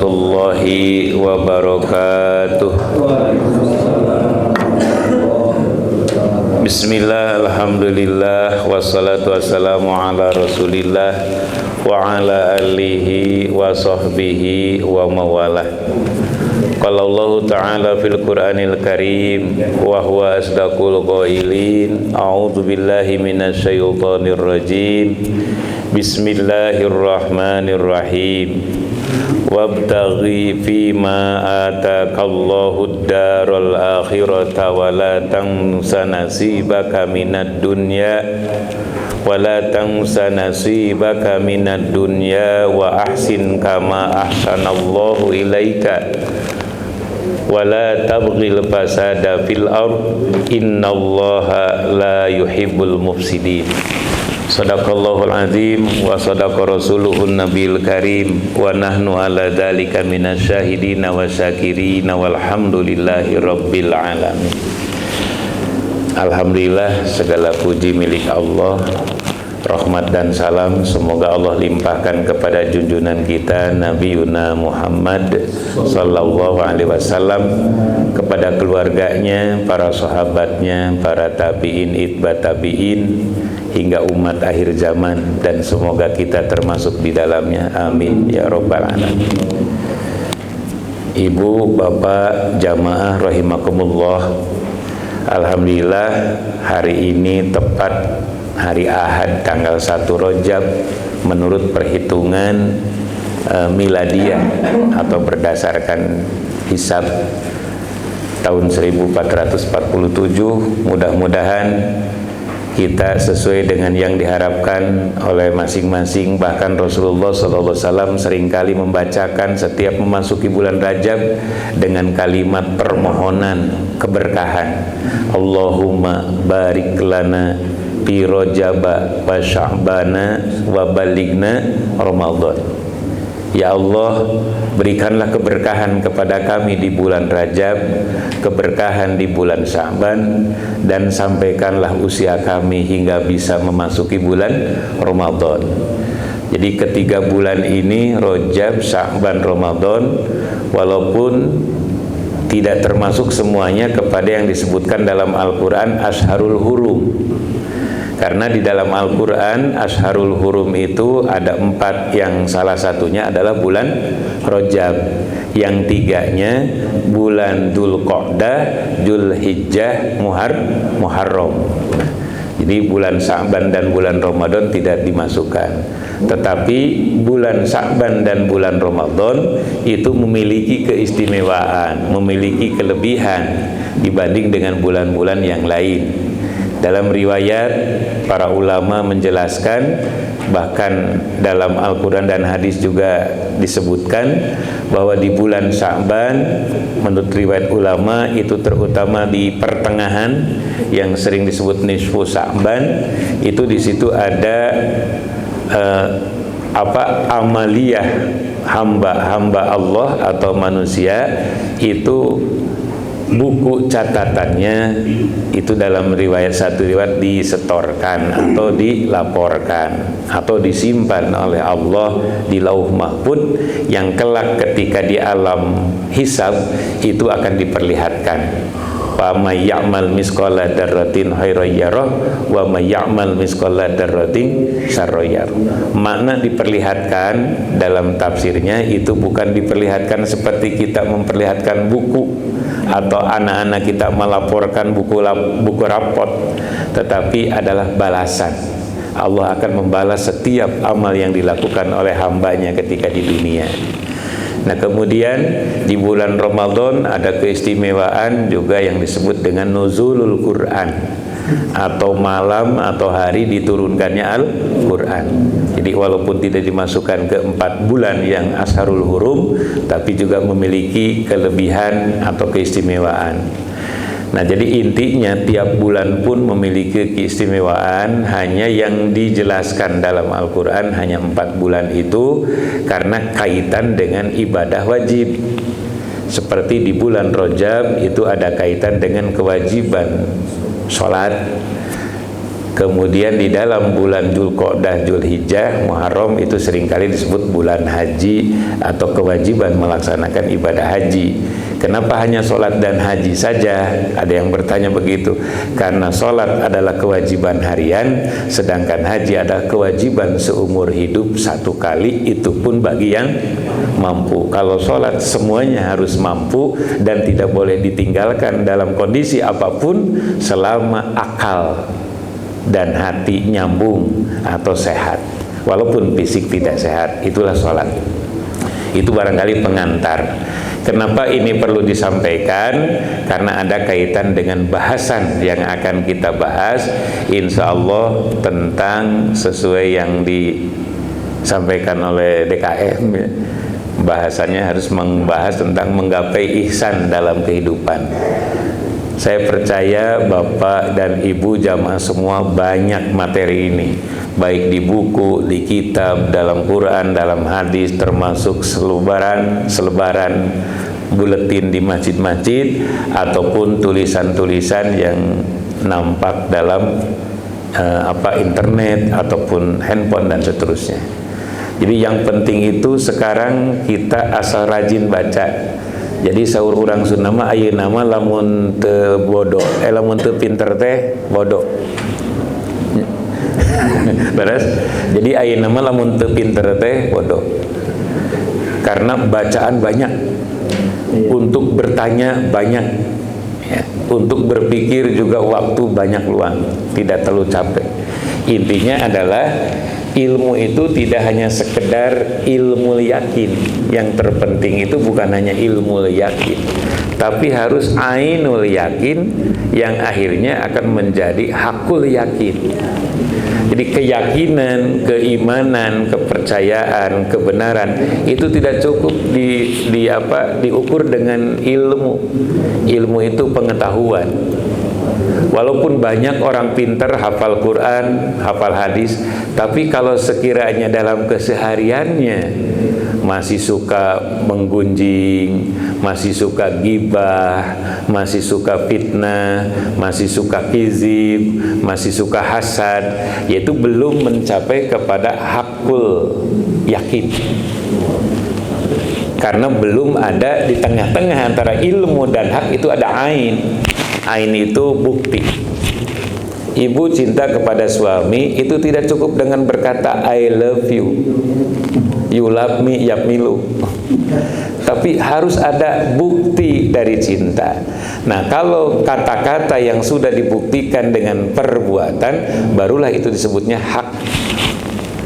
Warahmatullahi wabarakatuh. Bismillah, alhamdulillah, wassalatu wassalamu ala rasulillah wa ala alihi wa sahbihi wa mawalah. Qala Allah ta'ala fil Qur'anil Karim wa huwa asdaqul qailin. A'udzu billahi minasy syaithanir rajim. Bismillahirrahmanirrahim. Wabtaghi fima atakallahu ad-daral akhirata wa la tansa nasibaka minad dunya wa ahsin kama ahsanallahu ilaika wa la tabghil fasada fil ard innallaha la yuhibbul mufsidin. Sadaqallahul azim wa sadaqa rasuluhun nabiyil karim wa nahnu ala dzalika minasyahidina wa syakirina walhamdulillahi rabbil alamin. Alhamdulillah, segala puji milik Allah. Rahmat dan salam semoga Allah limpahkan kepada junjungan kita Nabi Yuna Muhammad sallallahu alaihi wasallam, kepada keluarganya, para sahabatnya, para tabi'in, itba tabi'in, hingga umat akhir zaman, dan semoga kita termasuk di dalamnya. Amin ya rabbal alamin. Ibu, bapak, jamaah rahimakumullah. Alhamdulillah, hari ini tepat hari Ahad tanggal 1 Rajab menurut perhitungan miladiah atau berdasarkan hisab tahun 1447. Mudah-mudahan kita sesuai dengan yang diharapkan oleh masing-masing. Bahkan Rasulullah SAW seringkali membacakan setiap memasuki bulan Rajab dengan kalimat permohonan keberkahan. Allahumma barik lana fi Rajaba wa Sya'bana wa balighna Ramadan. Ya Allah, berikanlah keberkahan kepada kami di bulan Rajab, keberkahan di bulan Sya'ban, dan sampaikanlah usia kami hingga bisa memasuki bulan Ramadan. Jadi ketiga bulan ini, Rajab, Sya'ban, Ramadan, walaupun tidak termasuk semuanya kepada yang disebutkan dalam Al-Quran Ashharul Hurum. Karena di dalam Al-Quran Ashharul Hurum itu ada 4, yang salah satunya adalah bulan Rajab, yang 3-nya bulan Dzulqa'dah, Dzulhijjah, Muharram. Jadi bulan Sya'ban dan bulan Ramadan tidak dimasukkan. Tetapi bulan Sya'ban dan bulan Ramadan itu memiliki keistimewaan, memiliki kelebihan dibanding dengan bulan-bulan yang lain. Dalam riwayat, para ulama menjelaskan, bahkan dalam Al-Quran dan hadis juga disebutkan bahwa di bulan Sya'ban, menurut riwayat ulama, itu terutama di pertengahan yang sering disebut nisfu Sya'ban, itu di situ ada amaliyah hamba-hamba Allah atau manusia itu, buku catatannya itu dalam satu riwayat disetorkan atau dilaporkan atau disimpan oleh Allah di Lauh Mahfuz, yang kelak ketika di alam hisab itu akan diperlihatkan. Wa may ya'mal misqala dzarratin khairan yarah wa may ya'mal misqala dzarratin syarran yarah. Makna diperlihatkan dalam tafsirnya itu bukan diperlihatkan seperti kita memperlihatkan buku atau anak-anak kita melaporkan buku rapot, tetapi adalah balasan. Allah akan membalas setiap amal yang dilakukan oleh hambanya ketika di dunia. Nah, kemudian di bulan Ramadan ada keistimewaan juga yang disebut dengan nuzulul Quran, atau malam atau hari diturunkannya Al-Quran. Jadi walaupun tidak dimasukkan ke 4 bulan yang Ashharul Hurum, tapi juga memiliki kelebihan atau keistimewaan. Nah, jadi intinya tiap bulan pun memiliki keistimewaan, hanya yang dijelaskan dalam Al-Quran hanya 4 bulan itu karena kaitan dengan ibadah wajib. Seperti di bulan Rajab itu ada kaitan dengan kewajiban sholat. Kemudian di dalam bulan Dzulqa'dah, Dzulhijjah, Muharram itu seringkali disebut bulan haji atau kewajiban melaksanakan ibadah haji. Kenapa hanya sholat dan haji saja? Ada yang bertanya begitu. Karena sholat adalah kewajiban harian, sedangkan haji adalah kewajiban seumur hidup satu kali, itu pun bagi yang mampu. Kalau sholat semuanya harus mampu dan tidak boleh ditinggalkan dalam kondisi apapun selama akal dan hati nyambung atau sehat, walaupun fisik tidak sehat. Itulah sholat. Itu barangkali pengantar. Kenapa ini perlu disampaikan? Karena ada kaitan dengan bahasan yang akan kita bahas, insya Allah, tentang sesuai yang disampaikan oleh DKM ya. Bahasannya harus membahas tentang menggapai ihsan dalam kehidupan. Saya percaya Bapak dan Ibu jamaah semua banyak materi ini, baik di buku, di kitab, dalam Quran, dalam hadis, termasuk selebaran buletin di masjid-masjid, ataupun tulisan-tulisan yang nampak dalam internet ataupun handphone dan seterusnya. Jadi yang penting itu sekarang kita asal rajin baca. Jadi saur urang Sunda mah ayeuna nama lamun teu bodoh, lamun teu pinter teh bodoh. Beres? Jadi ayeuna mah lamun teu pinter teh bodoh. Karena bacaan banyak, untuk bertanya banyak, ya. Untuk berpikir juga waktu banyak luang, tidak terlalu capek. Intinya adalah ilmu itu tidak hanya sekedar ilmu yakin. Yang terpenting itu bukan hanya ilmu yakin, tapi harus ainul yakin yang akhirnya akan menjadi hakul yakin. Jadi keyakinan, keimanan, kepercayaan, kebenaran itu tidak cukup diukur dengan ilmu. Ilmu itu pengetahuan. Walaupun banyak orang pintar hafal Quran, hafal hadis, tapi kalau sekiranya dalam kesehariannya masih suka menggunjing, masih suka gibah, masih suka fitnah, masih suka kizib, masih suka hasad, yaitu belum mencapai kepada hakul yakin. Karena belum ada di tengah-tengah antara ilmu dan hak itu ada ain. Ain itu bukti. Ibu cinta kepada suami itu tidak cukup dengan berkata I love you, you love me, yapmilu. Tapi harus ada bukti dari cinta. Nah, kalau kata-kata yang sudah dibuktikan dengan perbuatan, barulah itu disebutnya hak.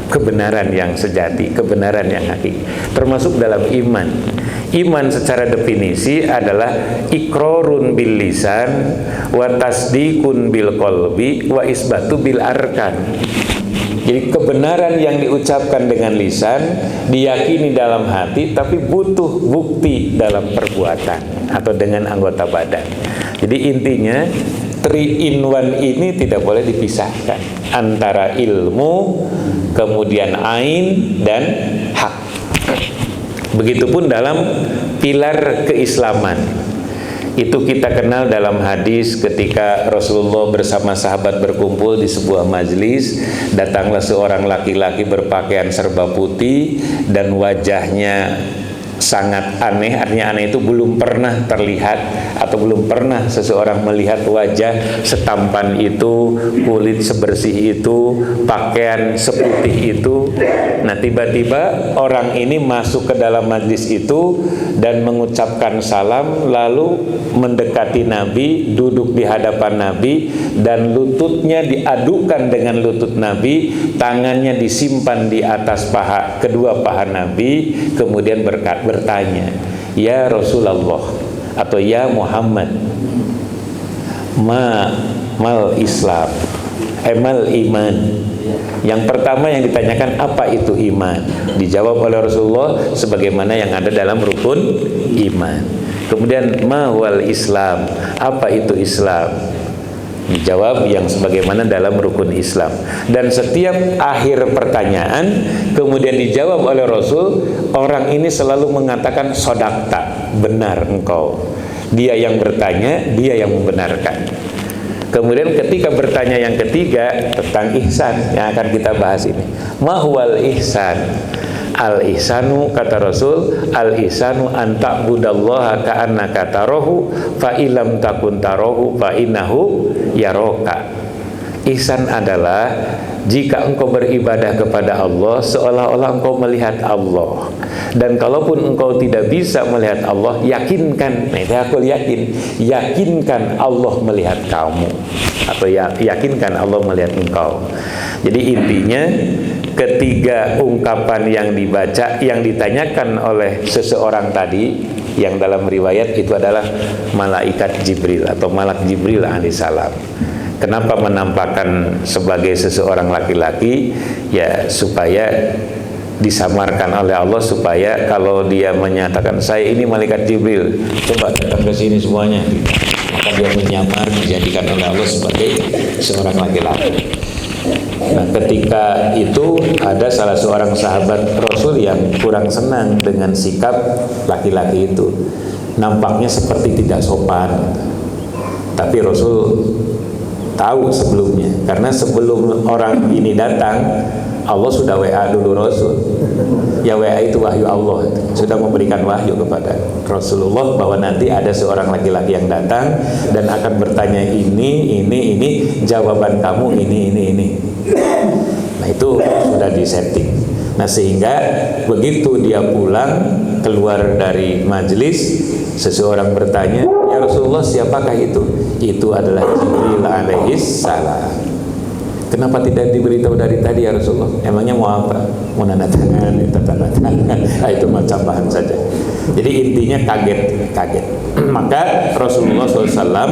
Kebenaran yang sejati, kebenaran yang hakiki. Termasuk dalam iman. Iman secara definisi adalah iqrarun bil lisan wa tasdiqun bil qalbi wa isbatu bil arkan. Jadi kebenaran yang diucapkan dengan lisan, diyakini dalam hati, tapi butuh bukti dalam perbuatan atau dengan anggota badan. Jadi intinya 3 in 1 ini tidak boleh dipisahkan antara ilmu, kemudian ain dan hak. Begitupun dalam pilar keislaman. Itu kita kenal dalam hadis ketika Rasulullah bersama sahabat berkumpul di sebuah majlis, datanglah seorang laki-laki berpakaian serba putih dan wajahnya sangat aneh. Artinya aneh itu belum pernah terlihat atau belum pernah seseorang melihat wajah setampan itu, kulit sebersih itu, pakaian seputih itu. Nah, tiba-tiba orang ini masuk ke dalam majlis itu dan mengucapkan salam, lalu mendekati Nabi, duduk di hadapan Nabi, dan lututnya diadukan dengan lutut Nabi, tangannya disimpan di atas kedua paha Nabi, kemudian bertanya, ya Rasulullah atau ya Muhammad, mal Islam, mal iman. Yang pertama yang ditanyakan, apa itu iman? Dijawab oleh Rasulullah sebagaimana yang ada dalam rukun iman. Kemudian ma wal Islam, apa itu Islam? Dijawab yang sebagaimana dalam rukun Islam. Dan setiap akhir pertanyaan kemudian dijawab oleh Rasul, orang ini selalu mengatakan sodakta, benar engkau. Dia yang bertanya, dia yang membenarkan. Kemudian ketika bertanya yang ketiga tentang ihsan yang akan kita bahas ini. Mahwal ihsan. Al-ihsanu kata Rasul, al-ihsanu an ta'budallaha ka'annaka tarahu fa illam takun tarahu fa innahu yaraka. Ihsan adalah jika engkau beribadah kepada Allah seolah-olah engkau melihat Allah. Dan kalaupun engkau tidak bisa melihat Allah, yakinkan, nah itu aku yakinkan Allah melihat kamu, atau yakinkan Allah melihat engkau. Jadi intinya ketiga ungkapan yang dibaca, yang ditanyakan oleh seseorang tadi, yang dalam riwayat itu adalah malaikat Jibril atau malak Jibril alaihissalam. Kenapa menampakkan sebagai seseorang laki-laki? Ya supaya disamarkan oleh Allah, supaya kalau dia menyatakan saya ini malaikat Jibril, coba datang ke sini semuanya, maka dia menyamar, dijadikan oleh Allah sebagai seorang laki-laki. Nah, ketika itu ada salah seorang sahabat Rasul yang kurang senang dengan sikap laki-laki itu. Nampaknya seperti tidak sopan. Tapi Rasul tahu sebelumnya, karena sebelum orang ini datang Allah sudah WA dulu Rasul. Ya WA itu wahyu Allah, sudah memberikan wahyu kepada Rasulullah bahwa nanti ada seorang laki-laki yang datang dan akan bertanya ini, jawaban kamu ini. Nah itu sudah disetting. Nah sehingga begitu dia pulang keluar dari majelis, seseorang bertanya, ya Rasulullah siapakah itu? Itu adalah Jibril alaihissalam. Kenapa tidak diberitahu dari tadi ya Rasulullah? Emangnya mau apa? Mau tanda tangan, tanda tangan. Nah, itu macam bahan saja. Jadi intinya kaget. Maka Rasulullah SAW,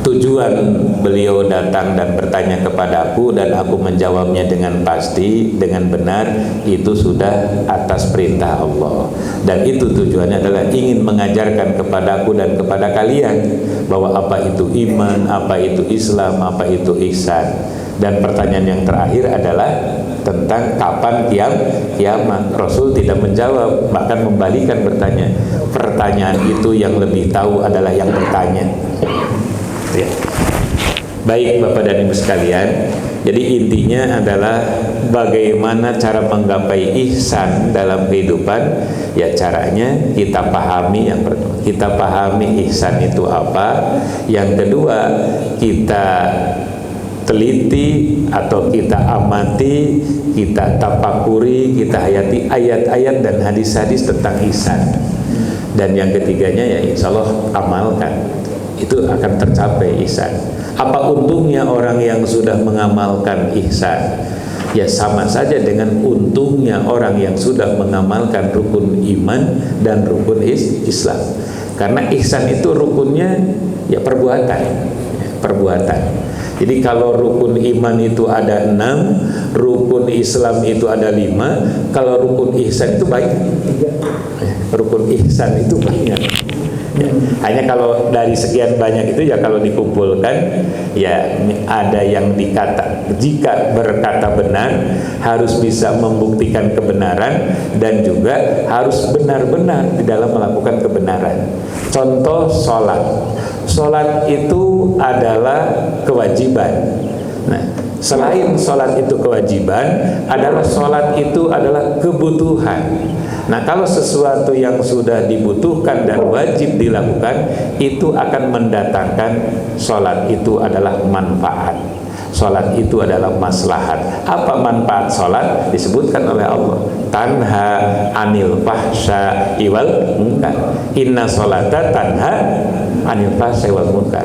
tujuan beliau datang dan bertanya kepadaku dan aku menjawabnya dengan pasti, dengan benar, itu sudah atas perintah Allah. Dan itu tujuannya adalah ingin mengajarkan kepadaku dan kepada kalian bahwa apa itu iman, apa itu Islam, apa itu ihsan. Dan pertanyaan yang terakhir adalah tentang kapan kiamat. Rasul tidak menjawab, bahkan membalikan bertanya. Pertanyaan itu yang lebih tahu adalah yang bertanya. Ya. Baik Bapak dan Ibu sekalian, jadi intinya adalah bagaimana cara menggapai ihsan dalam kehidupan. Ya caranya kita pahami, yang pertama kita pahami ihsan itu apa. Yang kedua kita teliti atau kita amati, kita tapakuri, kita hayati ayat-ayat dan hadis-hadis tentang ihsan. Dan yang ketiganya ya insya Allah amalkan, itu akan tercapai ihsan. Apa untungnya orang yang sudah mengamalkan ihsan? Ya sama saja dengan untungnya orang yang sudah mengamalkan rukun iman dan rukun Islam. Karena ihsan itu rukunnya ya perbuatan. Jadi kalau rukun iman itu ada 6, rukun Islam itu ada 5, kalau rukun ihsan itu banyak. Rukun ihsan itu banyak. Ya, hanya kalau dari sekian banyak itu ya kalau dikumpulkan ya ada yang dikata, jika berkata benar harus bisa membuktikan kebenaran dan juga harus benar-benar di dalam melakukan kebenaran. Contoh sholat itu adalah kewajiban. Nah selain sholat itu kewajiban, adalah sholat itu adalah kebutuhan. Nah kalau sesuatu yang sudah dibutuhkan dan wajib dilakukan, itu akan mendatangkan sholat itu adalah manfaat. Sholat itu adalah maslahat. Apa manfaat sholat? Disebutkan oleh Allah, tanha anil fahsya wal munkar. Inna sholata tanha anil fahsya wal munkar.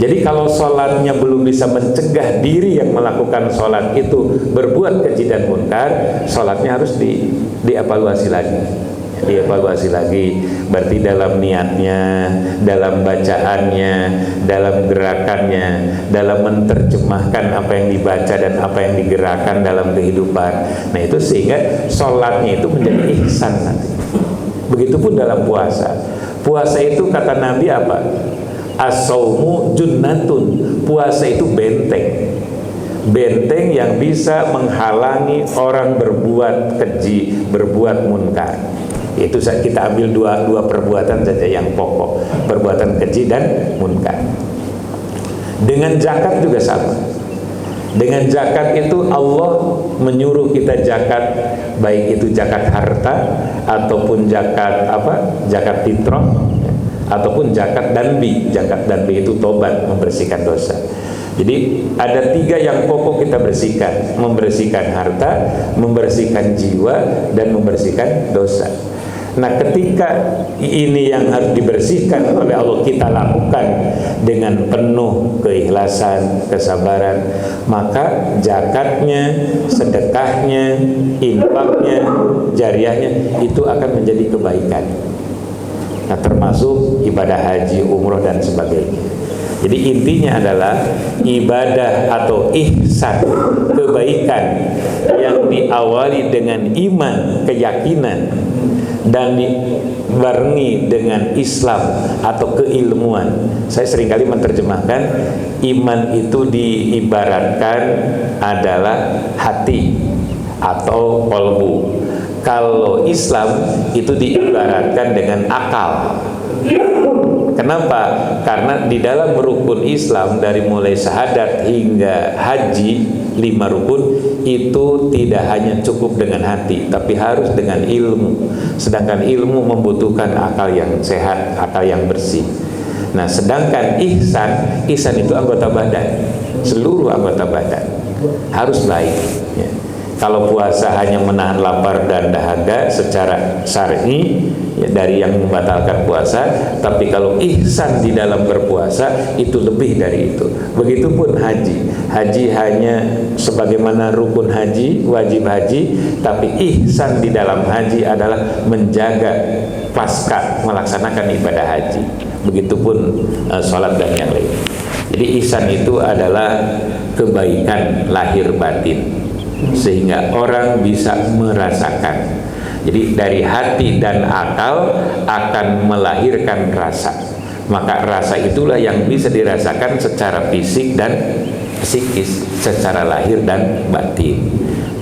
Jadi kalau sholatnya belum bisa mencegah diri yang melakukan sholat itu berbuat keji dan munkar, sholatnya harus dievaluasi lagi. Berarti dalam niatnya, dalam bacaannya, dalam gerakannya, dalam menerjemahkan apa yang dibaca dan apa yang digerakkan dalam kehidupan. Nah itu sehingga sholatnya itu menjadi ihsan nanti. Begitupun dalam puasa. Puasa itu kata Nabi apa? As-saumu junnatun. Puasa itu benteng yang bisa menghalangi orang berbuat keji, berbuat munkar. Itu kita ambil dua perbuatan saja yang pokok, perbuatan keji dan munkar. Dengan zakat juga sama. Dengan zakat itu Allah menyuruh kita zakat, baik itu zakat harta ataupun zakat zakat fitrah ataupun zakat danbi. Zakat danbi itu tobat, membersihkan dosa. Jadi ada 3 yang pokok kita bersihkan: membersihkan harta, membersihkan jiwa, dan membersihkan dosa. Nah, ketika ini yang harus dibersihkan oleh Allah kita lakukan dengan penuh keikhlasan, kesabaran, maka zakatnya, sedekahnya, infaknya, jariahnya itu akan menjadi kebaikan. Nah, termasuk ibadah haji, umroh, dan sebagainya. Jadi intinya adalah ibadah atau ihsan, kebaikan yang diawali dengan iman, keyakinan, dan dibarengi dengan Islam atau keilmuan. Saya seringkali menerjemahkan iman itu diibaratkan adalah hati atau kolbu. Kalau Islam itu diibaratkan dengan akal. Kenapa? Karena di dalam rukun Islam dari mulai syahadat hingga haji 5 rukun itu tidak hanya cukup dengan hati, tapi harus dengan ilmu. Sedangkan ilmu membutuhkan akal yang sehat, akal yang bersih. Nah, sedangkan ihsan itu anggota badan, seluruh anggota badan harus baik. Ya. Kalau puasa hanya menahan lapar dan dahaga secara syar'i, ya, dari yang membatalkan puasa, tapi kalau ihsan di dalam berpuasa itu lebih dari itu. Begitupun haji. Haji hanya sebagaimana rukun haji, wajib haji, tapi ihsan di dalam haji adalah menjaga pasca melaksanakan ibadah haji. Begitupun sholat dan yang lain. Jadi ihsan itu adalah kebaikan lahir batin, sehingga orang bisa merasakan. Jadi dari hati dan akal akan melahirkan rasa. Maka rasa itulah yang bisa dirasakan secara fisik dan psikis, secara lahir dan batin.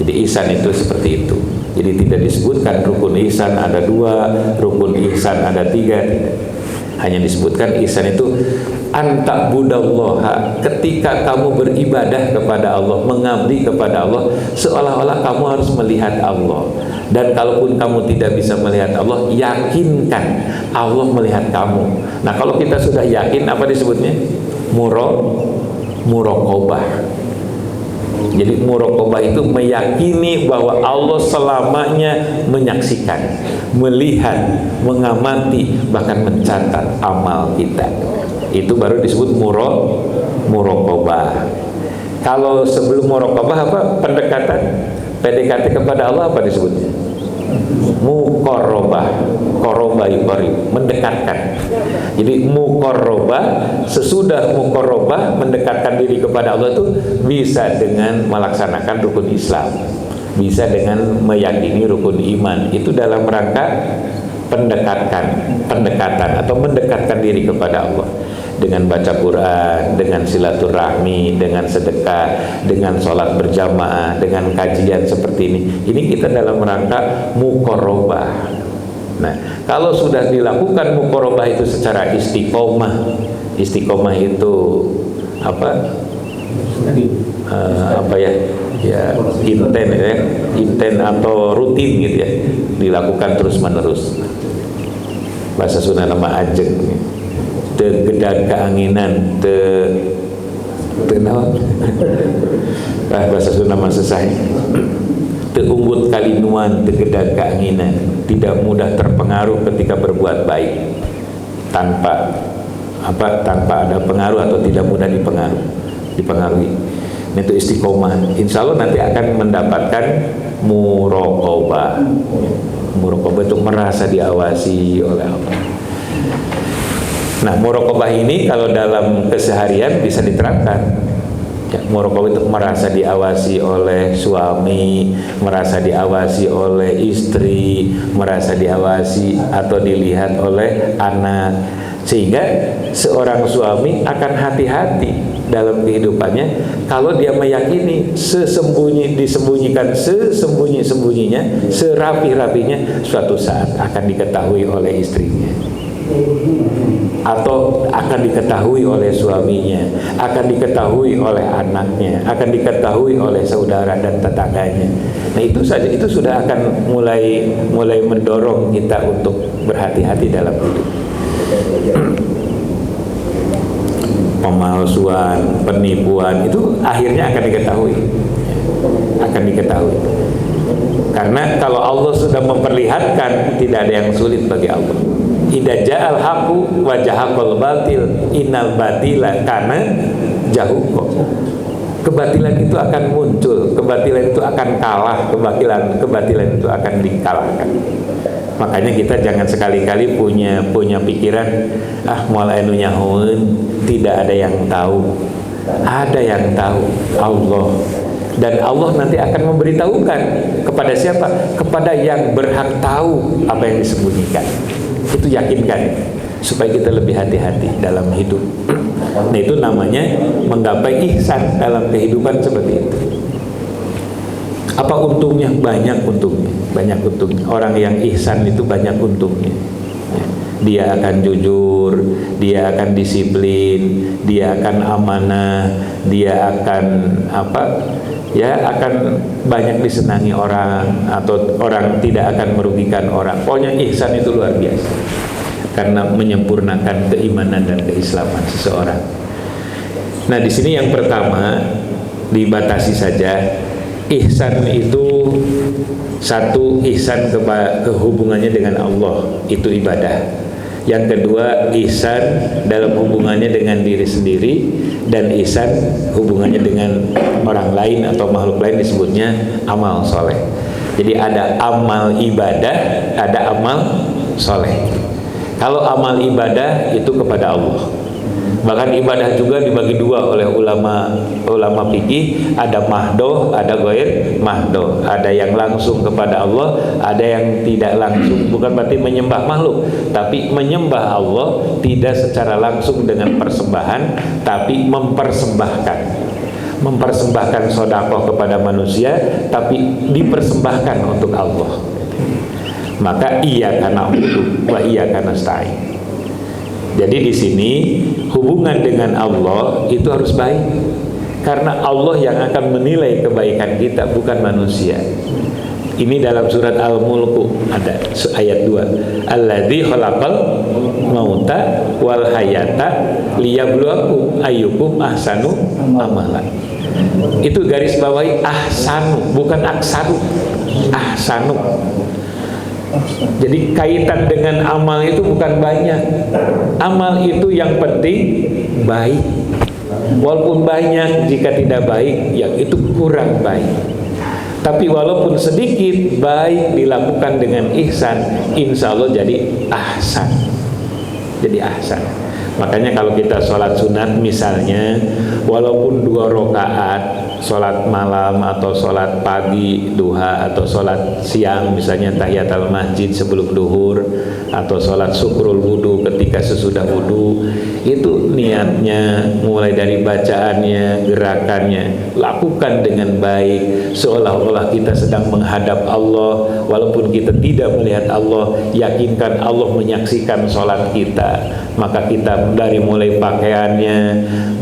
Jadi ihsan itu seperti itu. Jadi tidak disebutkan rukun ihsan ada 2, rukun ihsan ada 3, tidak. Hanya disebutkan ihsan itu anta budallaha, ketika kamu beribadah kepada Allah, mengabdi kepada Allah, seolah-olah kamu harus melihat Allah. Dan kalaupun kamu tidak bisa melihat Allah, yakinkan Allah melihat kamu. Nah, kalau kita sudah yakin, apa disebutnya? Muraqabah. Jadi muraqabah itu meyakini bahwa Allah selamanya menyaksikan, melihat, mengamati, bahkan mencatat amal kita. Itu baru disebut muraqabah. Kalau sebelum muraqabah apa? Pendekatan, PDKT kepada Allah apa disebutnya? Muqarrabah. Qarraba yuqarrib, mendekatkan. Jadi muqarrabah, sesudah muqarrabah mendekatkan diri kepada Allah itu bisa dengan melaksanakan rukun Islam, bisa dengan meyakini rukun iman. Itu dalam rangka pendekatan atau mendekatkan diri kepada Allah dengan baca Quran, dengan silaturahmi, dengan sedekah, dengan sholat berjamaah, dengan kajian seperti ini. Ini kita dalam rangka muqarrabah. Nah, kalau sudah dilakukan muqarrabah itu secara istiqomah itu apa? Inten atau rutin gitu ya, dilakukan terus menerus. Bahasa Sunda nama ajeng, tegedang keanginan, bahasa Sunda nama sesai, teunggut kalinuan, tegedang keanginan, tidak mudah terpengaruh ketika berbuat baik, tanpa ada pengaruh atau tidak mudah dipengaruhi. Itu istiqomah. Insya Allah nanti akan mendapatkan muraqabah. Muraqabah itu merasa diawasi oleh Allah. Nah, muraqabah ini kalau dalam keseharian bisa diterapkan. Ya, muraqabah itu merasa diawasi oleh suami, merasa diawasi oleh istri, merasa diawasi atau dilihat oleh anak, sehingga seorang suami akan hati-hati dalam kehidupannya kalau dia meyakini disembunyikan sesembunyi-sembunyinya, serapi-rapinya suatu saat akan diketahui oleh istrinya. atau akan diketahui oleh suaminya, akan diketahui oleh anaknya, akan diketahui oleh saudara dan tetangganya. Nah itu saja, itu sudah akan mulai mendorong kita untuk berhati-hati dalam hidup. Pemalsuan, penipuan itu akhirnya akan diketahui. Karena kalau Allah sudah memperlihatkan, tidak ada yang sulit bagi Allah. Idza ja'al haqqu wa jahaqal batil innal batila kana zahuqa. Kebatilan itu akan muncul, kebatilan itu akan kalah, kebatilan itu akan dikalahkan. Makanya kita jangan sekali-kali punya pikiran moal anu nyahoeun, tidak ada yang tahu. Ada yang tahu, Allah. Dan Allah nanti akan memberitahukan kepada siapa? Kepada yang berhak tahu apa yang disembunyikan. Itu yakinkan, supaya kita lebih hati-hati dalam hidup. Nah itu namanya menggapai ihsan dalam kehidupan seperti itu. Apa untungnya? Banyak untungnya. Orang yang ihsan itu banyak untungnya. Dia akan jujur, dia akan disiplin, dia akan amanah, dia akan akan banyak disenangi orang, atau orang tidak akan merugikan orang. Pokoknya ihsan itu luar biasa, karena menyempurnakan keimanan dan keislaman seseorang. Nah di sini yang pertama dibatasi saja. Ihsan itu satu, ihsan ke hubungannya dengan Allah, itu ibadah. Yang kedua, ihsan dalam hubungannya dengan diri sendiri, dan ihsan hubungannya dengan orang lain atau makhluk lain, disebutnya amal soleh. Jadi ada amal ibadah, ada amal soleh. Kalau amal ibadah itu kepada Allah. Bahkan ibadah juga dibagi dua oleh ulama fikih, ada mahdoh, ada ghair mahdoh. Ada yang langsung kepada Allah, ada yang tidak langsung. Bukan berarti menyembah makhluk, tapi menyembah Allah tidak secara langsung dengan persembahan, tapi mempersembahkan sedekah kepada manusia, tapi dipersembahkan untuk Allah. Maka iyyaka na'budu wa iyyaka nasta'in. Jadi di sini hubungan dengan Allah itu harus baik, karena Allah yang akan menilai kebaikan kita, bukan manusia. Ini dalam surat Al-Mulk ada ayat 2. Alladzi khalaqal mauta wal hayata liyabluwakum ayyukum ahsanu amala. Itu garis bawahi ahsanu, bukan aksaru. Ahsanu. Jadi kaitan dengan amal itu bukan banyak. Amal itu yang penting baik. Walaupun banyak, jika tidak baik, ya itu kurang baik. Tapi walaupun sedikit baik dilakukan dengan ihsan, insya Allah jadi ahsan. Jadi ahsan. Makanya kalau kita sholat sunat misalnya, walaupun 2 rakaat, sholat malam atau sholat pagi duha, atau sholat siang misalnya tahiyatul masjid sebelum duhur, atau sholat syukrul wudu ketika sesudah wudu, itu niatnya mulai dari bacaannya, gerakannya, lakukan dengan baik, seolah-olah kita sedang menghadap Allah. Walaupun kita tidak melihat Allah, yakinkan Allah menyaksikan sholat kita. Maka kita dari mulai pakaiannya,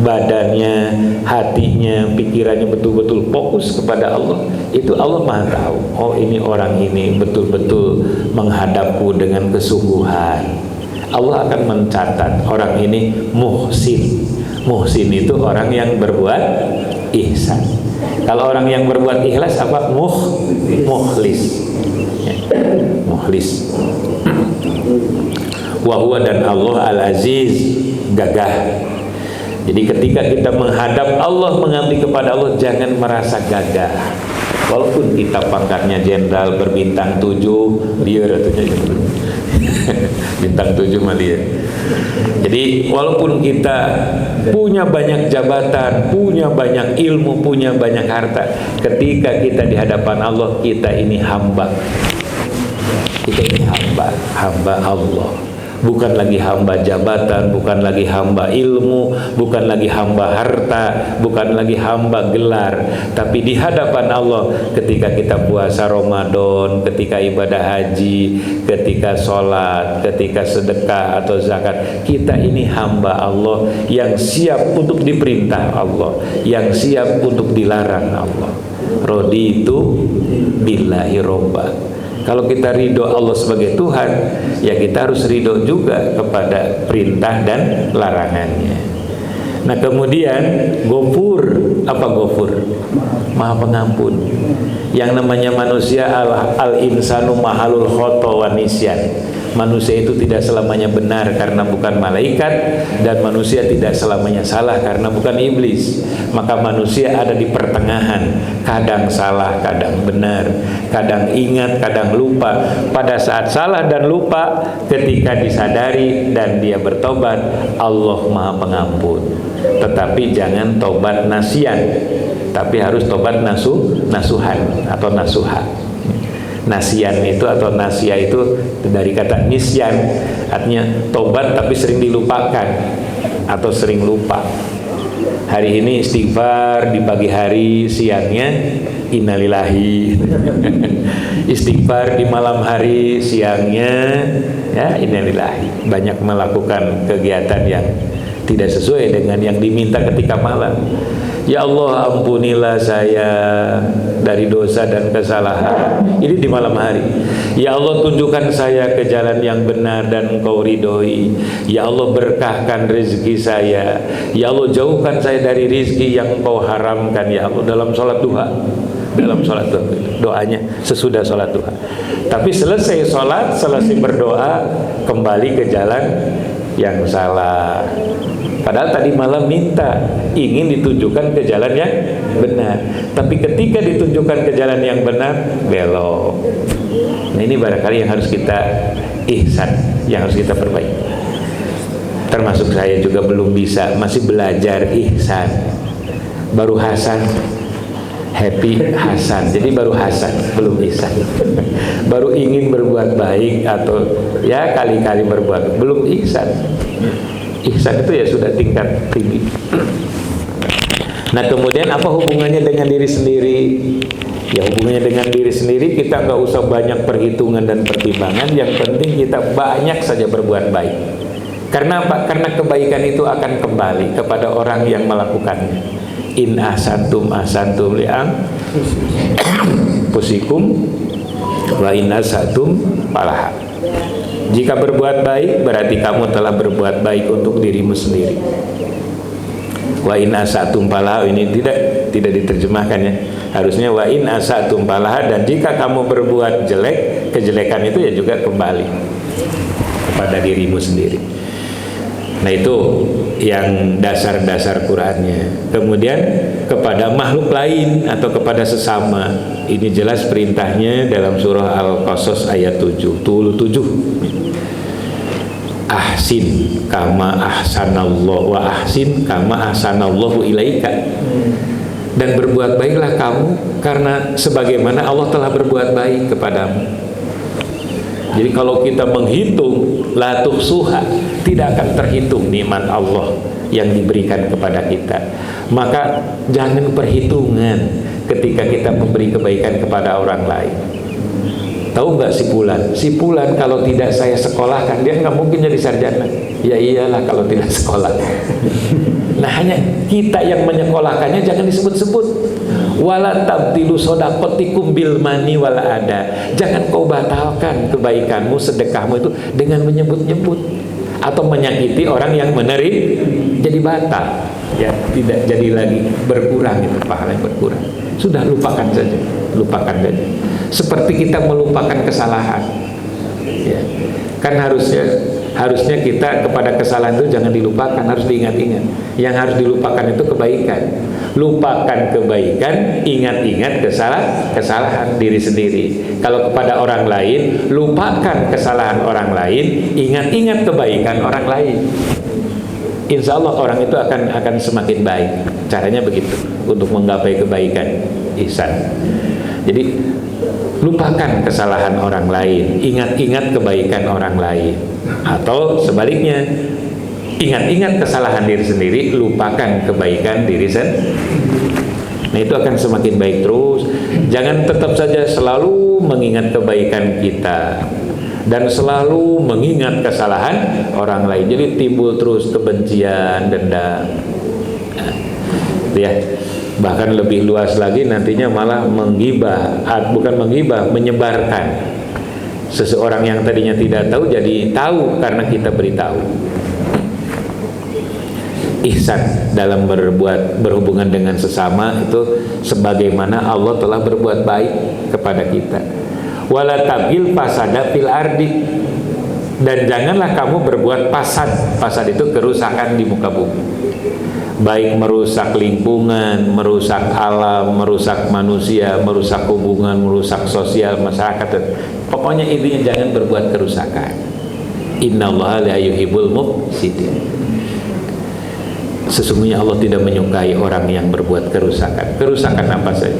badannya, hatinya, pikirannya betul-betul fokus kepada Allah. Itu Allah Maha tahu. Oh ini orang ini betul-betul menghadapku dengan kesungguhan. Allah akan mencatat orang ini muhsin. Muhsin itu orang yang berbuat ihsan. Kalau orang yang berbuat ikhlas apa? Mukhlis. Mukhlis. Wahwa, dan Allah Al-Aziz, gagah. Jadi ketika kita menghadap Allah, mengabdi kepada Allah, jangan merasa gagah. Walaupun kita pangkatnya jenderal berbintang 7, liar atunya bintang 7 mah liar. Jadi walaupun kita punya banyak jabatan, punya banyak ilmu, punya banyak harta, ketika kita di hadapan Allah, kita ini hamba. Kita ini hamba Allah. Bukan lagi hamba jabatan, bukan lagi hamba ilmu, bukan lagi hamba harta, bukan lagi hamba gelar, tapi di hadapan Allah ketika kita puasa Ramadan, ketika ibadah haji, ketika sholat, ketika sedekah atau zakat, kita ini hamba Allah yang siap untuk diperintah Allah, yang siap untuk dilarang Allah. Raditu billahi robba. Kalau kita ridho Allah sebagai Tuhan, ya kita harus ridho juga kepada perintah dan larangannya. Nah kemudian Ghafur, apa Ghafur? Maha pengampun. Yang namanya manusia al-insanu mahalul khata wa nisyan. Manusia itu tidak selamanya benar karena bukan malaikat, dan manusia tidak selamanya salah karena bukan iblis. Maka manusia ada di pertengahan, kadang salah, kadang benar, kadang ingat, kadang lupa. Pada saat salah dan lupa, ketika disadari dan dia bertobat, Allah Maha Pengampun. Tetapi jangan tobat nasian, tapi harus tobat nasuhan atau nasuha. Nasian itu atau nasia itu dari kata nisyan, artinya tobat tapi sering dilupakan atau sering lupa. Hari ini istighfar, di pagi hari, siangnya innalillahi. Istighfar di malam hari, siangnya ya innalillahi. Banyak melakukan kegiatan yang tidak sesuai dengan yang diminta ketika malam. Ya Allah, ampunilah saya dari dosa dan kesalahan. Ini di malam hari. Ya Allah, tunjukkan saya ke jalan yang benar dan Engkau ridhoi. Ya Allah, berkahkan rezeki saya. Ya Allah, jauhkan saya dari rezeki yang Engkau haramkan. Ya Allah, dalam sholat duha. Dalam sholat duha, doanya sesudah sholat duha. Tapi selesai sholat, selesai berdoa, kembali ke jalan yang salah. Padahal tadi malam minta, ingin ditunjukkan ke jalan yang benar. Tapi ketika ditunjukkan ke jalan yang benar, belok. Nah ini barangkali yang harus kita ihsan, yang harus kita perbaiki. Termasuk saya juga belum bisa, masih belajar ihsan. Baru Hasan, happy Hasan. Jadi baru Hasan, belum ihsan. Baru ingin berbuat baik atau ya kali-kali berbuat, belum ihsan. Ihsan itu ya sudah tingkat tinggi. Nah kemudian apa hubungannya dengan diri sendiri? Ya hubungannya dengan diri sendiri, kita nggak usah banyak perhitungan dan pertimbangan. Yang penting kita banyak saja berbuat baik. Karena apa? Karena kebaikan itu akan kembali kepada orang yang melakukannya. In ahsantum ahsantum li'am pusikum wa in ahsantum falaha. Jika berbuat baik, berarti kamu telah berbuat baik untuk dirimu sendiri. Wa in asatum falaha, ini tidak diterjemahkan ya. Harusnya wa in asatum falaha, dan jika kamu berbuat jelek, kejelekan itu ya juga kembali kepada dirimu sendiri. Nah itu yang dasar-dasar Qur'annya. Kemudian kepada makhluk lain atau kepada sesama, ini jelas perintahnya dalam surah Al-Qasas ayat 7. Ahsin kama ahsanallahu wa ahsin kama ahsanallahu ilaika. Dan berbuat baiklah kamu karena sebagaimana Allah telah berbuat baik kepadamu. Jadi kalau kita menghitung la tuhsuha, tidak akan terhitung nikmat Allah yang diberikan kepada kita. Maka jangan perhitungan ketika kita memberi kebaikan kepada orang lain. Tahu nggak si Fulan kalau tidak saya sekolahkan, dia nggak mungkin jadi sarjana. Ya iyalah kalau tidak sekolah. Nah hanya kita yang menyekolahkannya jangan disebut-sebut. Wala tabtilu shadaqatikum bil mani wala ada. Jangan kau batalkan kebaikanmu, sedekahmu itu dengan menyebut-nyebut atau menyakiti orang yang menerima, jadi batal. Ya tidak jadi lagi, berkurang itu pahalanya, berkurang. Sudah lupakan saja. Seperti kita melupakan kesalahan. Ya. Kan harusnya kita kepada kesalahan itu jangan dilupakan, harus diingat-ingat. Yang harus dilupakan itu kebaikan. Lupakan kebaikan, ingat-ingat kesalahan diri sendiri. Kalau kepada orang lain, lupakan kesalahan orang lain, ingat-ingat kebaikan orang lain. Insya Allah orang itu akan semakin baik. Caranya begitu untuk menggapai kebaikan, ihsan. Jadi lupakan kesalahan orang lain, ingat-ingat kebaikan orang lain. Atau sebaliknya, ingat-ingat kesalahan diri sendiri, lupakan kebaikan diri sendiri. Nah, itu akan semakin baik terus. Jangan tetap saja selalu mengingat kebaikan kita dan selalu mengingat kesalahan orang lain. Jadi timbul terus kebencian, dendam. Nah, ya. Bahkan lebih luas lagi nantinya malah menggibah, bukan menggibah, menyebarkan. Seseorang yang tadinya tidak tahu jadi tahu karena kita beritahu. Ihsan dalam berhubungan dengan sesama itu sebagaimana Allah telah berbuat baik kepada kita. Wala tabgil fasada fil ardi, dan janganlah kamu berbuat fasad. Fasad itu kerusakan di muka bumi, baik merusak lingkungan, merusak alam, merusak manusia, merusak hubungan, merusak sosial masyarakat. Pokoknya intinya jangan berbuat kerusakan. Innallaha la yuhibbul mufsidin. Sesungguhnya Allah tidak menyukai orang yang berbuat kerusakan. Kerusakan apa saja?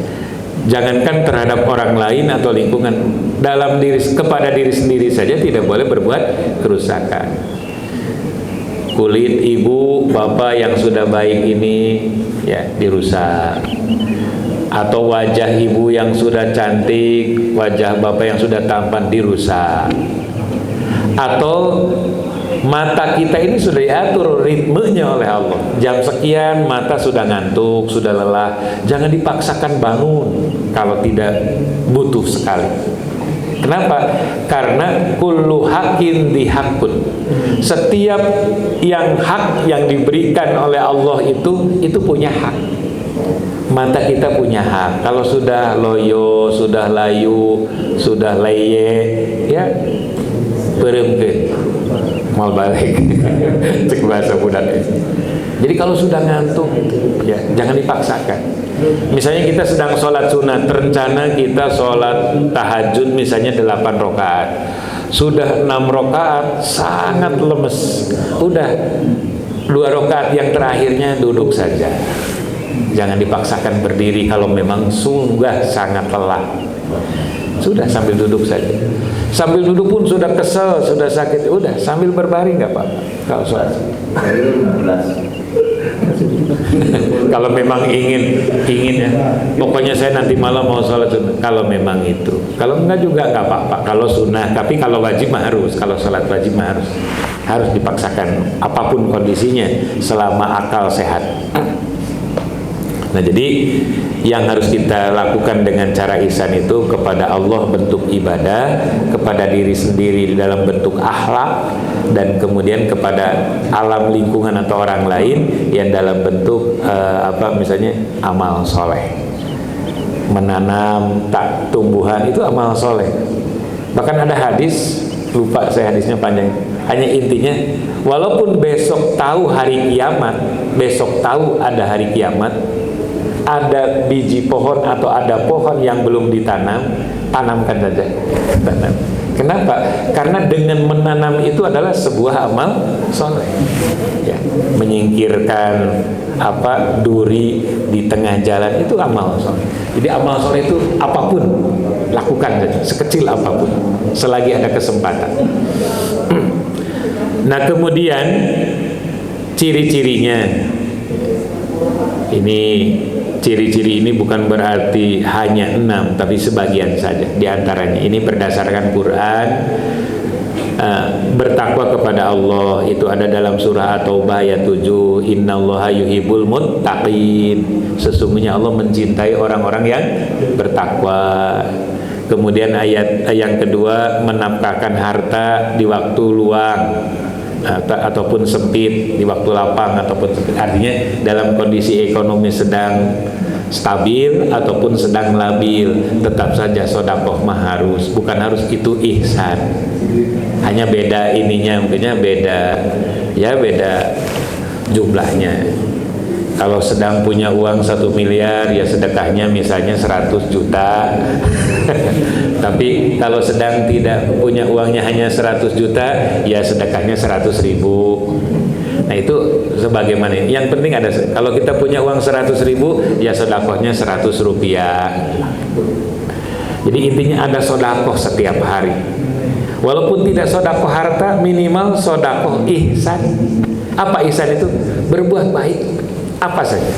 Jangankan terhadap orang lain atau lingkungan, dalam diri, kepada diri sendiri saja tidak boleh berbuat kerusakan. Kulit ibu bapak yang sudah baik ini ya dirusak, atau wajah ibu yang sudah cantik, wajah bapak yang sudah tampan dirusak, atau mata kita ini sudah diatur ritmenya oleh Allah. Jam sekian mata sudah ngantuk, sudah lelah, jangan dipaksakan bangun kalau tidak butuh sekali. Kenapa? Karena kullu hakin dihakun. Setiap yang hak yang diberikan oleh Allah itu punya hak. Mata kita punya hak. Kalau sudah loyo, sudah layu, sudah leye, ya beremke mal balik. Cek bahasa budak. Jadi kalau sudah ngantuk, ya jangan dipaksakan. Misalnya kita sedang sholat sunat, rencana kita sholat tahajud misalnya 8 rakaat, sudah 6 rakaat sangat lemes, udah 2 rakaat yang terakhirnya duduk saja. Jangan dipaksakan berdiri kalau memang sudah sangat lelah. Sudah sambil duduk saja. Sambil duduk pun sudah kesel, sudah sakit, udah sambil berbaring nggak apa-apa. Kalau sholat. Kalau memang ingin ya, pokoknya saya nanti malam mau sholat sunnah. Kalau memang itu, kalau enggak juga nggak apa-apa. Kalau sunnah, tapi kalau wajib mah harus. Kalau sholat wajib mah harus dipaksakan apapun kondisinya selama akal sehat. Nah, jadi yang harus kita lakukan dengan cara ihsan itu kepada Allah bentuk ibadah, kepada diri sendiri dalam bentuk akhlak, dan kemudian kepada alam lingkungan atau orang lain yang dalam bentuk misalnya amal soleh. Menanam tumbuhan itu amal soleh. Bahkan ada hadis, lupa saya hadisnya panjang, hanya intinya walaupun besok tahu hari kiamat, besok tahu ada hari kiamat, ada biji pohon atau ada pohon yang belum ditanam, tanamkan saja. Tanam. Kenapa? Karena dengan menanam itu adalah sebuah amal soleh. Ya, menyingkirkan duri di tengah jalan itu amal soleh. Jadi amal soleh itu apapun lakukan saja, sekecil apapun, selagi ada kesempatan. Nah, kemudian ciri-cirinya. Ciri-ciri ini bukan berarti hanya 6, tapi sebagian saja di antaranya. Ini berdasarkan Quran. Bertakwa kepada Allah itu ada dalam surah At-Taubah ayat 7. Innallaha yuhibbul muttaqin. Sesungguhnya Allah mencintai orang-orang yang bertakwa. Kemudian ayat yang kedua, menafkahkan harta di waktu luang ataupun sempit, di waktu lapang ataupun sempit. Artinya dalam kondisi ekonomi sedang stabil ataupun sedang labil, tetap saja sedekah mah harus, bukan harus itu ihsan. Hanya beda ininya, mungkinnya beda jumlahnya. Kalau sedang punya uang 1 miliar, ya sedekahnya misalnya 100 juta. Tapi kalau sedang tidak punya uangnya hanya 100 juta, ya sedekahnya 100.000. Nah, itu sebagaimana. Yang penting ada, kalau kita punya uang 100.000, ya sedekahnya 100 rupiah. Jadi intinya ada sodakoh setiap hari. Walaupun tidak sodakoh harta, minimal sodakoh ihsan. Apa ihsan itu? Berbuat baik apa saja.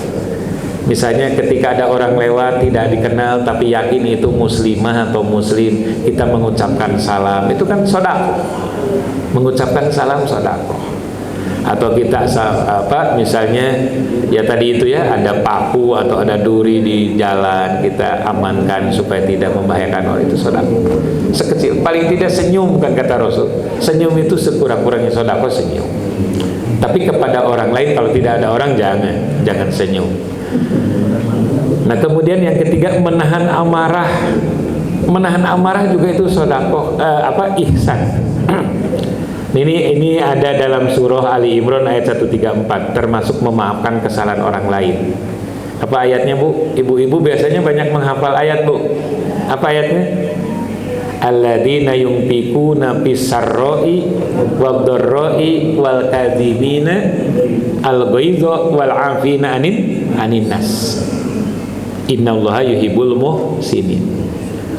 Misalnya ketika ada orang lewat tidak dikenal tapi yakin itu muslimah atau muslim, kita mengucapkan salam, itu kan sodakoh. Mengucapkan salam sodakoh. Atau kita misalnya ya tadi itu ya, ada paku atau ada duri di jalan, kita amankan supaya tidak membahayakan orang, itu sodakoh. Sekecil, paling tidak senyum, kan kata Rasul, senyum itu sekurang-kurangnya sodakoh, senyum. Tapi kepada orang lain, kalau tidak ada orang, jangan senyum. Nah kemudian yang ketiga, menahan amarah. Menahan amarah juga itu sodakoh, ihsan. Ini ada dalam surah Ali Imran ayat 134, termasuk memaafkan kesalahan orang lain. Apa ayatnya, Bu? Ibu-ibu biasanya banyak menghafal ayat, Bu. Apa ayatnya? Alladzina yunfikuna fis-sarra'i wad-dharra'i wal kadzimina al-ghaidha wal 'afina 'anin nas. Innallaha yuhibbul muhsinin.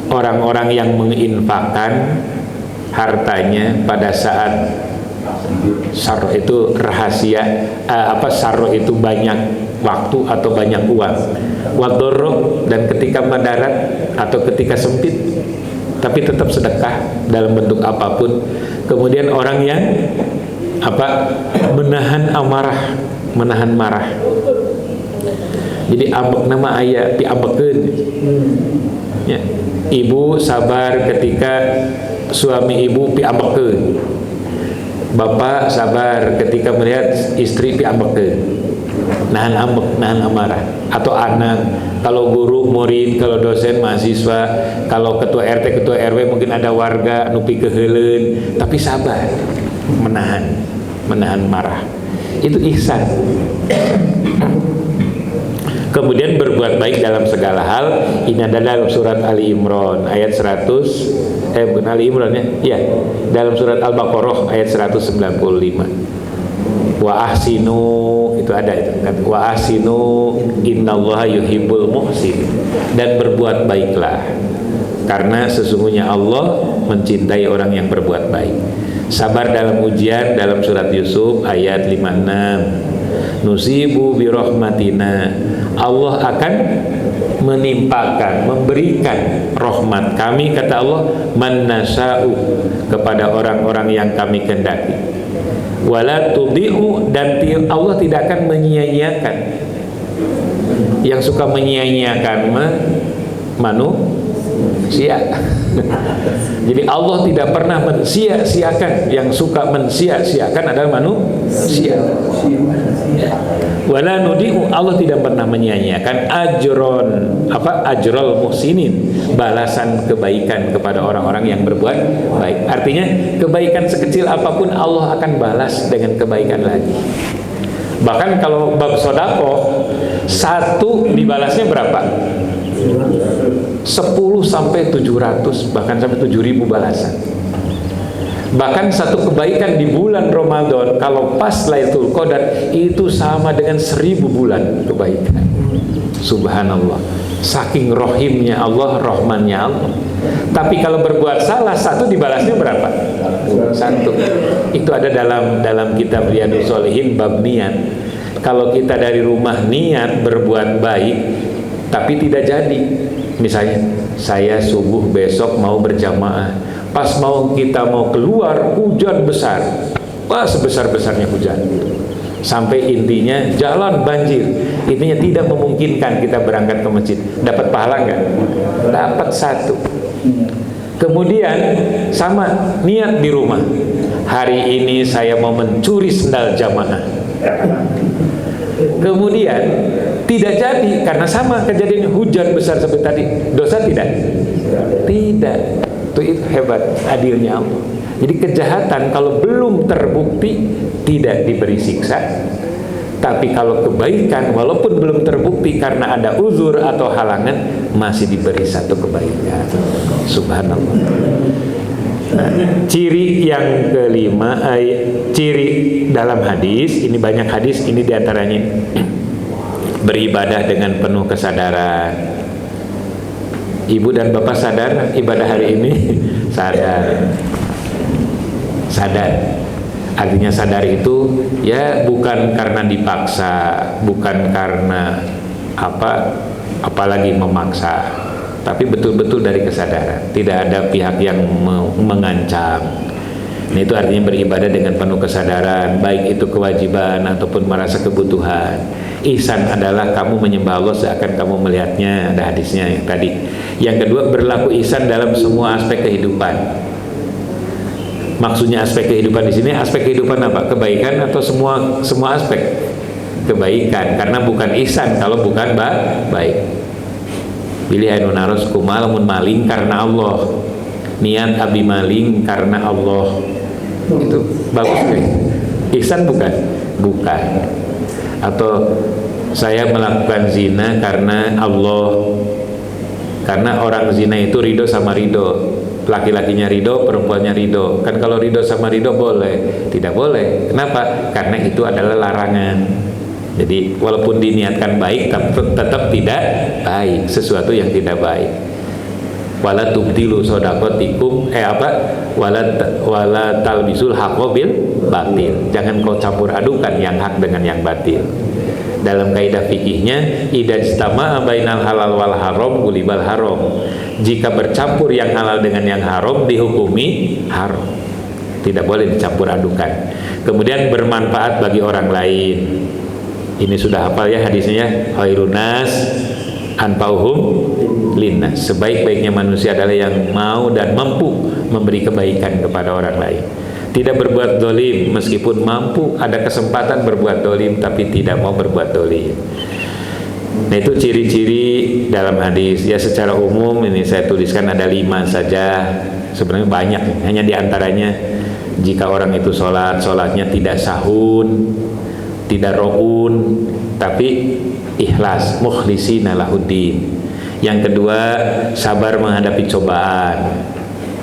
Orang-orang yang menginfakkan hartanya pada saat sarro itu rahasia, sarro itu banyak waktu atau banyak uang, wadorro, dan ketika madarat atau ketika sempit tapi tetap sedekah dalam bentuk apapun. Kemudian orang yang menahan amarah, menahan marah. Jadi ambek nama ayah pi ambekeun ya. Ibu sabar ketika suami ibu pi ambekeun. Bapak sabar ketika melihat istri pi ambekeun. Nahan ambek, nahan amarah. Atau anak, kalau guru, murid, kalau dosen, mahasiswa, kalau ketua RT, ketua RW, mungkin ada warga nu pi keheuleuh, tapi sabar, menahan marah. Itu ihsan. Kemudian berbuat baik dalam segala hal. Ini ada dalam surat Ali Imran ayat 100, bukan Ali Imran ya? Ya, dalam surat Al-Baqarah ayat 195. Wa ahsinu, itu ada itu kan? Wa ahsinu innallaha yuhibbul muhsin. Dan berbuat baiklah, karena sesungguhnya Allah mencintai orang yang berbuat baik. Sabar dalam ujian dalam surat Yusuf ayat 56. Nusibu birahmatina, Allah akan menimpakan, memberikan rahmat kami, kata Allah, man nasya'u, kepada orang-orang yang kami kehendaki. Wala tudhi'u, dan Allah tidak akan menyia-nyiakan. Yang suka menyia-nyiakan manusia. Jadi Allah tidak pernah mensia-siakan. Yang suka mensia-siakan adalah manusia. Wala nudi'u, Allah tidak pernah menyia-nyiakan ajrul muhsinin, balasan kebaikan kepada orang-orang yang berbuat baik. Artinya kebaikan sekecil apapun Allah akan balas dengan kebaikan lagi. Bahkan kalau bab sedekah, satu dibalasnya berapa? 10 sampai 700, bahkan sampai 7.000 balasan. Bahkan satu kebaikan di bulan Ramadan, kalau pas Lailatul Qadar, itu sama dengan 1000 bulan kebaikan. Subhanallah, saking rohimnya Allah, rahmannya Allah. Tapi kalau berbuat salah, satu dibalasnya berapa? 1. Itu ada dalam kitab Riyadhus Shalihin bab niat. Kalau kita dari rumah niat berbuat baik tapi tidak jadi, misalnya saya subuh besok mau berjamaah, pas kita mau keluar hujan besar, sebesar-besarnya hujan, sampai intinya jalan banjir, intinya tidak memungkinkan kita berangkat ke masjid, dapat pahala nggak? Dapat 1. Kemudian sama niat di rumah, hari ini saya mau mencuri sendal jamaah, kemudian tidak jadi karena sama kejadian hujan besar seperti tadi, dosa tidak? Tidak. Itu hebat adilnya Allah. Jadi kejahatan kalau belum terbukti tidak diberi siksa, tapi kalau kebaikan walaupun belum terbukti karena ada uzur atau halangan masih diberi satu kebaikan. Subhanallah. Nah, ciri yang kelima, ciri dalam hadis, ini banyak hadis, ini diantaranya beribadah dengan penuh kesadaran. Ibu dan bapak sadar ibadah hari ini? Sadar. Artinya sadar itu ya bukan karena dipaksa, bukan karena apalagi memaksa, tapi betul-betul dari kesadaran. Tidak ada pihak yang mengancam. Nah, itu artinya beribadah dengan penuh kesadaran, baik itu kewajiban ataupun merasa kebutuhan. Ihsan adalah kamu menyembah Allah seakan kamu melihatnya, ada hadisnya yang tadi. Yang kedua, berlaku ihsan dalam semua aspek kehidupan. Maksudnya aspek kehidupan di sini, aspek kehidupan apa? Kebaikan atau semua aspek kebaikan? Karena bukan ihsan kalau bukan baik. Pilih anu naros kumal mun maling karena Allah. Niat abi maling karena Allah. Itu bagus kan? Ihsan bukan? Bukan. Atau saya melakukan zina karena Allah. Karena orang zina itu ridho sama ridho. Laki-lakinya ridho, perempuannya ridho. Kan kalau ridho sama ridho boleh, tidak boleh. Kenapa? Karena itu adalah larangan. Jadi walaupun diniatkan baik, tetap tidak baik. Sesuatu yang tidak baik. Wala tubtilu sodakotikum wala talbisul haqqa bil batil. Jangan kau campur adukan yang hak dengan yang batil. Dalam kaidah fikihnya, idza istama'a bainal halal wal haram gulibal haram. Jika bercampur yang halal dengan yang haram dihukumi haram. Tidak boleh dicampur adukan. Kemudian bermanfaat bagi orang lain. Ini sudah hafal ya hadisnya, khairunas anfa'uhum linnas. Sebaik-baiknya manusia adalah yang mau dan mampu memberi kebaikan kepada orang lain. Tidak berbuat dolim, meskipun mampu, ada kesempatan berbuat dolim, tapi tidak mau berbuat dolim. Nah, itu ciri-ciri dalam hadis. Ya, secara umum ini saya tuliskan ada 5 saja. Sebenarnya banyak, hanya diantaranya jika orang itu sholatnya tidak sahun, tidak ro'un, tapi ikhlas, mukhlisina lahuddin. Yang kedua, sabar menghadapi cobaan.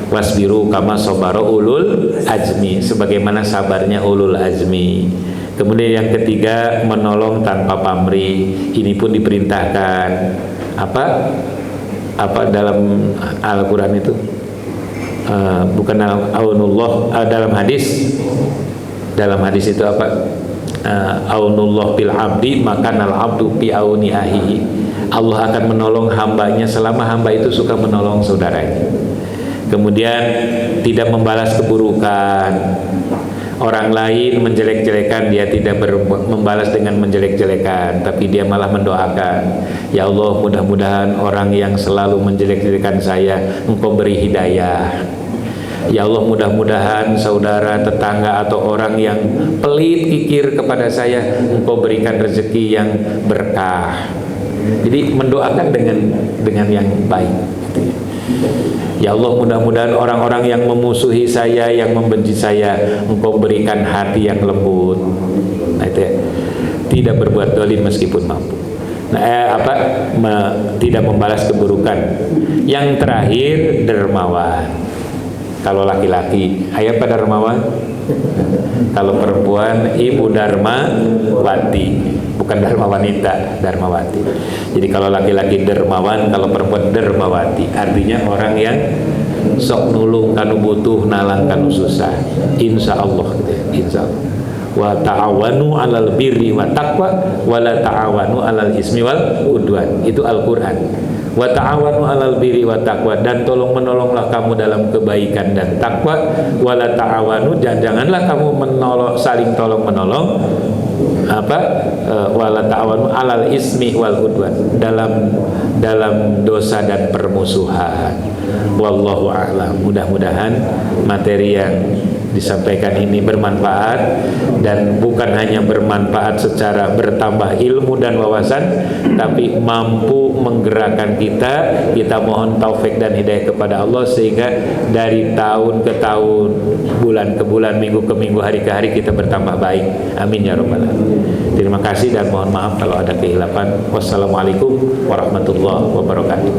Wasbiru kama sabara ulul azmi, sebagaimana sabarnya ulul azmi. Kemudian yang ketiga, menolong tanpa pamrih. Ini pun diperintahkan. Apa dalam Al-Quran itu? Bukan aunullah, dalam hadis. Dalam hadis itu apa? Aunullah bil abdi makanal abdu bi auni ahihi. Allah akan menolong hambanya selama hamba itu suka menolong saudaranya. Kemudian tidak membalas keburukan. Orang lain menjelek-jelekan, dia tidak membalas dengan menjelek-jelekan, tapi dia malah mendoakan, ya Allah, mudah-mudahan orang yang selalu menjelek-jelekan saya Engkau beri hidayah. Ya Allah, mudah-mudahan saudara, tetangga atau orang yang pelit kikir kepada saya Engkau berikan rezeki yang berkah. Jadi mendoakan dengan yang baik. Ya Allah, mudah-mudahan orang-orang yang memusuhi saya, yang membenci saya, Engkau berikan hati yang lembut. Nah, itu ya. Tidak berbuat dolim meskipun mampu. Tidak membalas keburukan. Yang terakhir, dermawan. Kalau laki-laki, ayah pada dermawan. Kalau perempuan, ibu darmawati. Bukan dharma wanita, darmawati. Jadi kalau laki-laki dermawan, kalau perempuan dermawati. Artinya orang yang sok nulung kanu butuh, nalang kanu susah. Insya Allah gitu ya. Insya Allah. Wa ta'awanu 'alal birri wa taqwa wa la ta'awanu 'alal ismi wal udwan. Itu Al-Qur'an. Wa ta'awanu 'alal birri wa taqwa, dan tolong menolonglah kamu dalam kebaikan dan takwa. Wa la ta'awanu, janganlah kamu saling tolong menolong wala ta'awanu 'alal ismi wal udwan, dalam dosa dan permusuhan. Wallahu a'lam. Mudah-mudahan materi yang disampaikan ini bermanfaat, dan bukan hanya bermanfaat secara bertambah ilmu dan wawasan, tapi mampu menggerakkan kita mohon taufik dan hidayah kepada Allah, sehingga dari tahun ke tahun, bulan ke bulan, minggu ke minggu, hari ke hari kita bertambah baik. Amin ya rabbal alamin. Terima kasih dan mohon maaf kalau ada kehilapan. Wassalamualaikum warahmatullahi wabarakatuh.